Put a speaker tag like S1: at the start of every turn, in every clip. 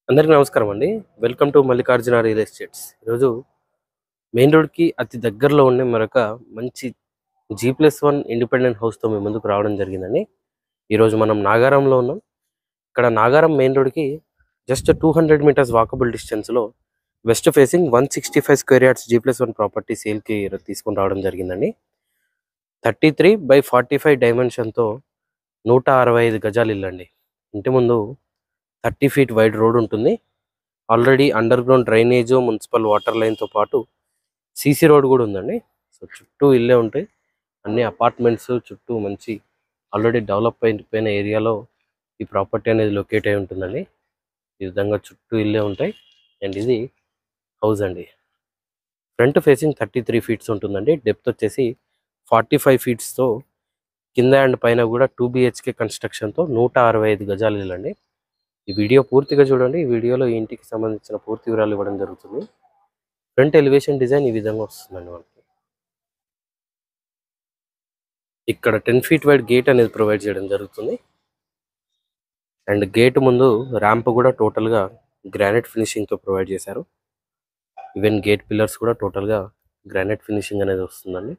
S1: అందరికీ నమస్కారం అండి. Welcome to Mallikarjuna real estates. ఈరోజు మెయిన్ రోడ్‌కి అతి దగ్గరలో ఉండే మరొక మంచి G+1 ఇండిపెండెంట్ హౌస్‌తో మీ ముందుకు రావడం జరిగిందండి. ఈరోజు మనం నాగారంలో ఉన్నాం. ఇక్కడ నాగారం మెయిన్ రోడ్‌కి జస్ట్ 200 మీటర్స్ వాకబుల్ డిస్టెన్స్‌లో west facing 165 square yards G+1 property సేల్‌కి తీసుకొని రావడం జరిగిందండి. 33/45 డైమెన్షన్‌తో 165 గజాల ఇల్లండి. ఇంటి ముందు 30 ఫీట్ వైడ్ రోడ్ ఉంటుంది. Already underground drainage, municipal water లైన్‌తో పాటు సీసీ రోడ్ కూడా ఉందండి. సో చుట్టూ ఇల్లే ఉంటాయి. అన్ని అపార్ట్మెంట్స్ చుట్టూ మంచి ఆల్రెడీ డెవలప్ అయిపోయిన ఏరియాలో ఈ ప్రాపర్టీ అనేది లొకేట్ అయి ఉంటుందండి. ఈ విధంగా చుట్టూ ఇల్లే ఉంటాయి. అండ్ ఇది హౌస్ అండి. ఫ్రంట్ ఫేసింగ్ 33 ఫీట్స్ ఉంటుందండి. డెప్త్ వచ్చేసి 45 ఫీట్స్తో కింద అండ్ పైన కూడా 2 BHK కన్స్ట్రక్షన్తో 165 గజాల ఇల్లండి. ఈ వీడియో పూర్తిగా చూడండి. ఈ వీడియోలో ఈ ఇంటికి సంబంధించిన పూర్తి వివరాలు ఇవ్వడం జరుగుతుంది. ఫ్రంట్ ఎలివేషన్ డిజైన్ ఈ విధంగా వస్తుందండి మనకి. ఇక్కడ 10 ఫీట్ వైడ్ గేట్ అనేది ప్రొవైడ్ చేయడం జరుగుతుంది. అండ్ గేట్ ముందు ర్యాంప్ కూడా టోటల్గా గ్రానైట్ ఫినిషింగ్తో ప్రొవైడ్ చేశారు. ఈవెన్ గేట్ పిల్లర్స్ కూడా టోటల్గా గ్రానైట్ ఫినిషింగ్ అనేది వస్తుందండి.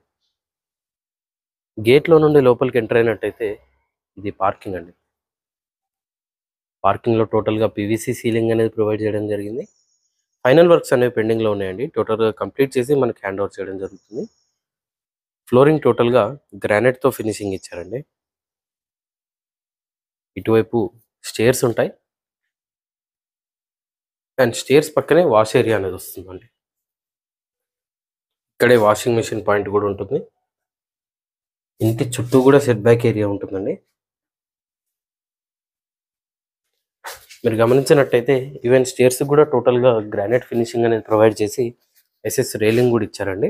S1: గేట్లో నుండి లోపలికి ఎంటర్ అయినట్టయితే ఇది పార్కింగ్ అండి. పార్కింగ్లో టోటల్గా PVC సీలింగ్ అనేది ప్రొవైడ్ చేయడం జరిగింది. ఫైనల్ వర్క్స్ అనేవి పెండింగ్లో ఉన్నాయండి. టోటల్గా కంప్లీట్ చేసి మనకి హ్యాండ్ ఓవర్ చేయడం జరుగుతుంది. ఫ్లోరింగ్ టోటల్గా గ్రానైట్తో ఫినిషింగ్ ఇచ్చారండి. ఇటువైపు స్టేర్స్ ఉంటాయి. అండ్ స్టేర్స్ పక్కనే వాష్ ఏరియా అనేది వస్తుందండి. ఇక్కడే వాషింగ్ మెషిన్ పాయింట్ కూడా ఉంటుంది. ఇంటి చుట్టూ కూడా సెట్ బ్యాక్ ఏరియా ఉంటుందండి. మీరు గమనించినట్టయితే ఈవెన్ స్టేర్స్ కూడా టోటల్గా గ్రానైట్ ఫినిషింగ్ అనేది ప్రొవైడ్ చేసి SS రైలింగ్ కూడా ఇచ్చారండి.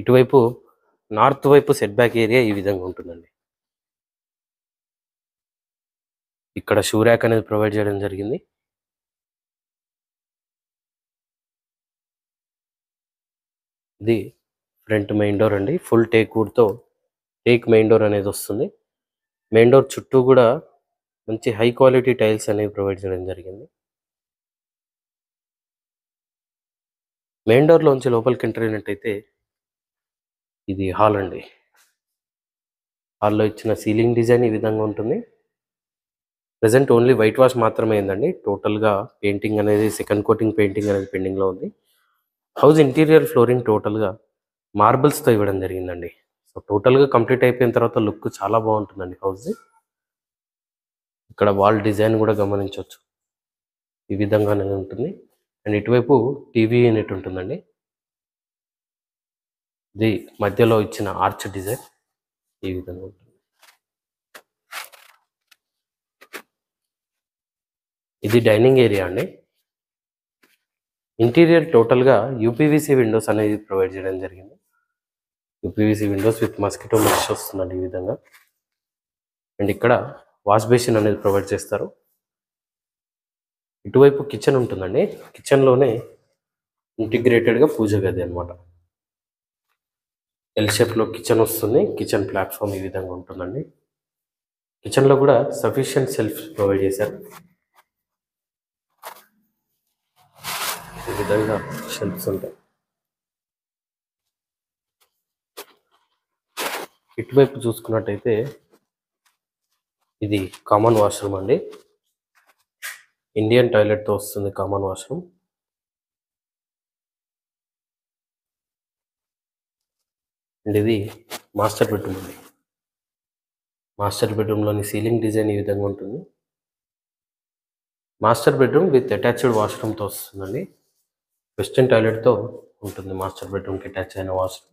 S1: ఇటువైపు నార్త్ వైపు సెట్ బ్యాక్ ఏరియా ఈ విధంగా ఉంటుందండి. ఇక్కడ షూ ర్యాక్ అనేది ప్రొవైడ్ చేయడం జరిగింది. ఇది ఫ్రంట్ మెయిన్ డోర్ అండి. ఫుల్ టేక్ వుడ్తో టేక్ మెయిన్ డోర్ అనేది వస్తుంది. మెయిన్ డోర్ చుట్టూ కూడా మంచి హై క్వాలిటీ టైల్స్ అనేవి ప్రొవైడ్ చేయడం జరిగింది. మెయిన్ డోర్లోంచి లోపలికి ఎంటర్ అయినట్టయితే ఇది హాల్ అండి. హాల్లో ఇచ్చిన సీలింగ్ డిజైన్ ఈ విధంగా ఉంటుంది. ప్రజెంట్ ఓన్లీ వైట్ వాష్ మాత్రమే అయిందండి. టోటల్గా పెయింటింగ్ అనేది సెకండ్ కోటింగ్ పెయింటింగ్ అనేది పెండింగ్లో ఉంది. హౌస్ ఇంటీరియర్ ఫ్లోరింగ్ టోటల్గా మార్బుల్స్తో ఇవ్వడం జరిగిందండి. సో టోటల్గా కంప్లీట్ అయిపోయిన తర్వాత లుక్ చాలా బాగుంటుందండి హౌస్. ఇక్కడ వాల్ డిజైన్ కూడా గమనించవచ్చు. ఈ విధంగానే ఉంటుంది. అండ్ ఇటువైపు టీవీ యూనిట్ ఉంటుందండి. ఇది మధ్యలో ఇచ్చిన ఆర్చ్ డిజైన్ ఈ విధంగా ఉంటుంది. ఇది డైనింగ్ ఏరియా అండి. ఇంటీరియర్ టోటల్గా UPVC విండోస్ అనేది ప్రొవైడ్ చేయడం జరిగింది. UPVC Windows with mosquito mesh వస్తుందండి ఈ విధంగా. అండ్ ఇక్కడ వాష్ బేసిన్ అనేది ప్రొవైడ్ చేస్తారు. ఇటువైపు కిచెన్ ఉంటుందండి. కిచెన్లోనే ఇంటిగ్రేటెడ్గా పూజ గది అనమాట. ఎల్ షేప్లో కిచెన్ వస్తుంది. కిచెన్ ప్లాట్ఫామ్ ఈ విధంగా ఉంటుందండి. కిచెన్లో కూడా సఫిషియంట్ సెల్ఫ్ ప్రొవైడ్ చేశారు. ఈ విధంగా షెల్ఫ్స్ ఉంటాయి. ఇటువైపు చూసుకున్నట్టయితే ఇది కామన్ వాష్రూమ్ అండి. ఇండియన్ టాయిలెట్తో వస్తుంది కామన్ వాష్రూమ్. అండ్ ఇది మాస్టర్ బెడ్రూమ్ అండి. మాస్టర్ బెడ్రూమ్లోని సీలింగ్ డిజైన్ ఈ విధంగా ఉంటుంది. మాస్టర్ బెడ్రూమ్ విత్ అటాచ్డ్ వాష్రూమ్తో వస్తుందండి. వెస్టర్న్ టాయిలెట్తో ఉంటుంది మాస్టర్ బెడ్రూమ్కి అటాచ్ అయిన వాష్రూమ్.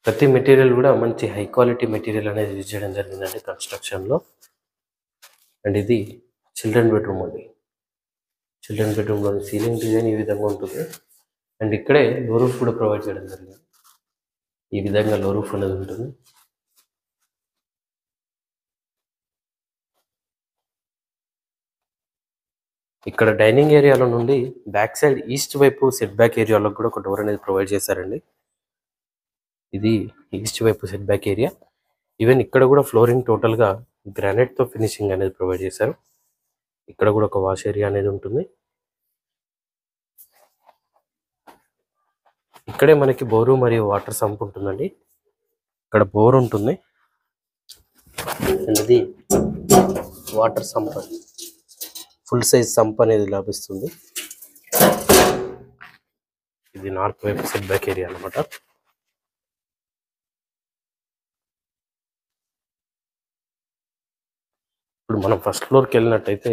S1: ప్రతి మెటీరియల్ కూడా మంచి హై క్వాలిటీ మెటీరియల్ అనేది యూజ్ చేయడం జరిగిందండి కన్స్ట్రక్షన్లో. అండ్ ఇది చిల్డ్రన్ బెడ్రూమ్ అండి. చిల్డ్రన్ బెడ్రూమ్లోని సీలింగ్ డిజైన్ ఈ విధంగా ఉంటుంది. అండ్ ఇక్కడే లో రూఫ్ కూడా ప్రొవైడ్ చేయడం జరిగింది. ఈ విధంగా లో రూఫ్ అనేది ఉంటుంది. ఇక్కడ డైనింగ్ ఏరియాలో నుండి బ్యాక్ సైడ్ ఈస్ట్ వైపు సెట్ బ్యాక్ ఏరియాలో కూడా ఒక డోర్ అనేది ప్రొవైడ్ చేశారండి. ఇది ఈస్ట్ వైపు సెట్ బ్యాక్ ఏరియా. ఈవెన్ ఇక్కడ కూడా ఫ్లోరింగ్ టోటల్గా గ్రానైట్తో ఫినిషింగ్ అనేది ప్రొవైడ్ చేశారు. ఇక్కడ కూడా ఒక వాష్ ఏరియా అనేది ఉంటుంది. ఇక్కడే మనకి బోరు మరియు వాటర్ సంప్ ఉంటుందండి. ఇక్కడ బోర్ ఉంటుంది, ఇది water sump, full size sump అనేది లభిస్తుంది. ఇది నార్త్ వైపు సెట్ బ్యాక్ ఏరియా అనమాట. ఇప్పుడు మనం ఫస్ట్ ఫ్లోర్కి వెళ్ళినట్టయితే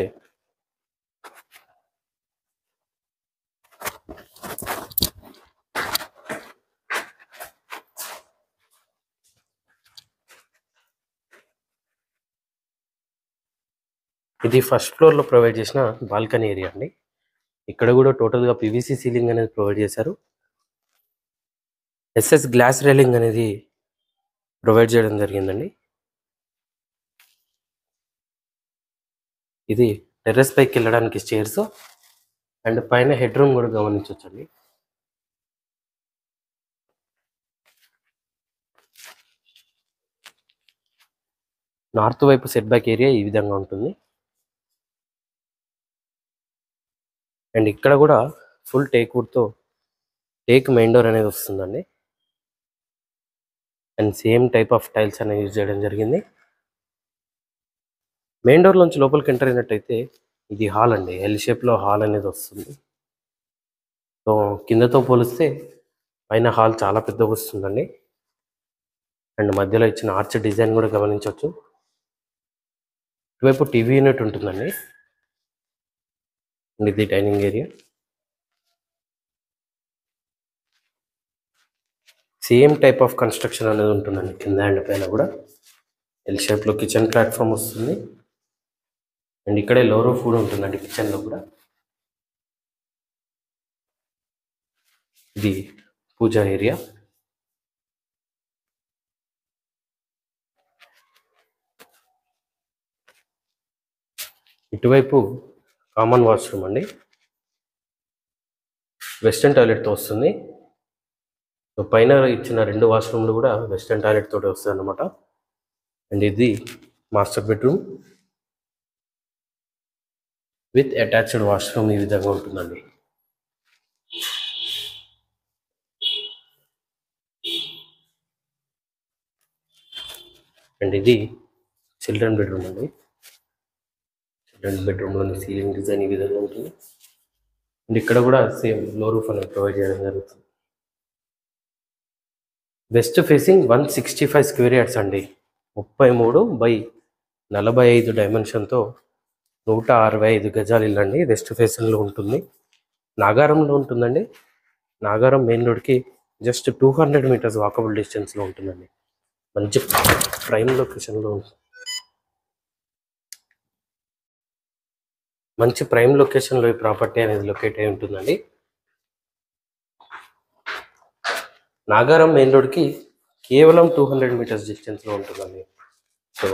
S1: ఇది ఫస్ట్ ఫ్లోర్లో ప్రొవైడ్ చేసిన బాల్కనీ ఏరియా అండి. ఇక్కడ కూడా టోటల్గా పీవీసీ సీలింగ్ అనేది ప్రొవైడ్ చేశారు. ఎస్ఎస్ గ్లాస్ రైలింగ్ అనేది ప్రొవైడ్ చేయడం జరిగిందండి. ఇది టెర్రస్ పైకి వెళ్ళడానికి స్టేర్స్ అండ్ పైన హెడ్ రూమ్ కూడా గమనించవచ్చండి. నార్త్ వైపు సెట్ బ్యాక్ ఏరియా ఈ విధంగా ఉంటుంది. అండ్ ఇక్కడ కూడా ఫుల్ టేక్ వుడ్తో టేక్ మెయిన్ డోర్ అనేది వస్తుందండి. And same type of tiles అనేది యూజ్ చేయడం జరిగింది. మెయిన్ డోర్ నుంచి లోపలికి ఎంటర్ అయినట్టయితే ఇది హాల్ అండి. ఎల్ షేప్లో హాల్ అనేది వస్తుంది. సో కిందతో పోలిస్తే పైన హాల్ చాలా పెద్దగా వస్తుందండి. అండ్ మధ్యలో ఇచ్చిన ఆర్చ్ డిజైన్ కూడా గమనించవచ్చు. ఇటువైపు టీవీ యూనిట్ ఉంటుందండి. అండ్ ఇది dining area. Same type of construction అనేది ఉంటుందండి కింద అండ్ పైన కూడా. ఎల్ షేప్లో కిచెన్ ప్లాట్ఫామ్ వస్తుంది. అండ్ ఇక్కడే లో రూఫ్ కూడా ఉంటుందండి కిచెన్లో కూడా. ఇది పూజా ఏరియా. ఇటువైపు కామన్ వాష్రూమ్ అండి. వెస్టర్న్ టాయిలెట్తో వస్తుంది. సో పైన ఇచ్చిన 2 వాష్రూమ్లు కూడా వెస్టర్న్ టాయిలెట్ తోటి వస్తాయి అన్నమాట. అండ్ ఇది master bedroom with attached washroom ఈ విధంగా ఉంటుందండి. అండ్ ఇది చిల్డ్రన్ బెడ్రూమ్ అండి. చిల్డ్రన్ బెడ్రూమ్లోని సీలింగ్ డిజైన్ ఈ విధంగా ఉంటుంది. అండ్ ఇక్కడ కూడా సేమ్ లో రూఫ్ అనేది ప్రొవైడ్ చేయడం జరుగుతుంది. వెస్ట్ ఫేసింగ్ 165 స్క్వేర్ యార్డ్స్ అండి. 33/45 డైమెన్షన్తో 165 గజాలు ఇల్లు అండి. వెస్ట్ ఫేసింగ్లో ఉంటుంది. నాగారంలో ఉంటుందండి. నాగారం మెయిన్ రోడ్కి జస్ట్ 200 మీటర్స్ వాకబుల్ డిస్టెన్స్లో ఉంటుందండి. మంచి ప్రైమ్ లొకేషన్లో ఉంటుంది. మంచి ప్రైమ్ లొకేషన్లో ఈ ప్రాపర్టీ అనేది లొకేట్ అయి ఉంటుందండి. నాగారం మెయిన్ రోడ్కి కేవలం 200 మీటర్స్ డిస్టెన్స్లో ఉంటుందండి. సో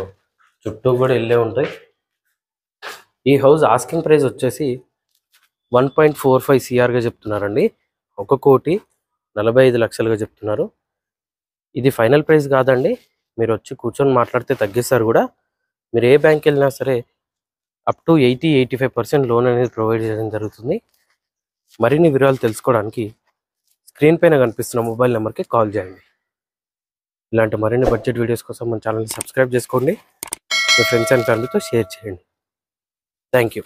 S1: చుట్టూ కూడా ఇల్లే ఉంటాయి. ఈ హౌస్ ఆస్కింగ్ ప్రైస్ వచ్చేసి 1.45 CRగా చెప్తున్నారండి. 1,45,00,000గా చెప్తున్నారు. ఇది ఫైనల్ ప్రైస్ కాదండి. మీరు వచ్చి కూర్చొని మాట్లాడితే తగ్గిస్తారు కూడా. మీరు ఏ బ్యాంక్కి వెళ్ళినా సరే అప్ టు 80-85% లోన్ అనేది ప్రొవైడ్ చేయడం జరుగుతుంది. మరిన్ని వివరాలు తెలుసుకోవడానికి స్క్రీన్ పైన కనిపిస్తున్న మొబైల్ నెంబర్కి కాల్ చేయండి. ఇలాంటి మరిన్ని బడ్జెట్ వీడియోస్ కోసం మన ఛానల్ని సబ్స్క్రైబ్ చేసుకోండి. మీ ఫ్రెండ్స్ అండ్ ఫ్యామిలీతో షేర్ చేయండి. Thank you.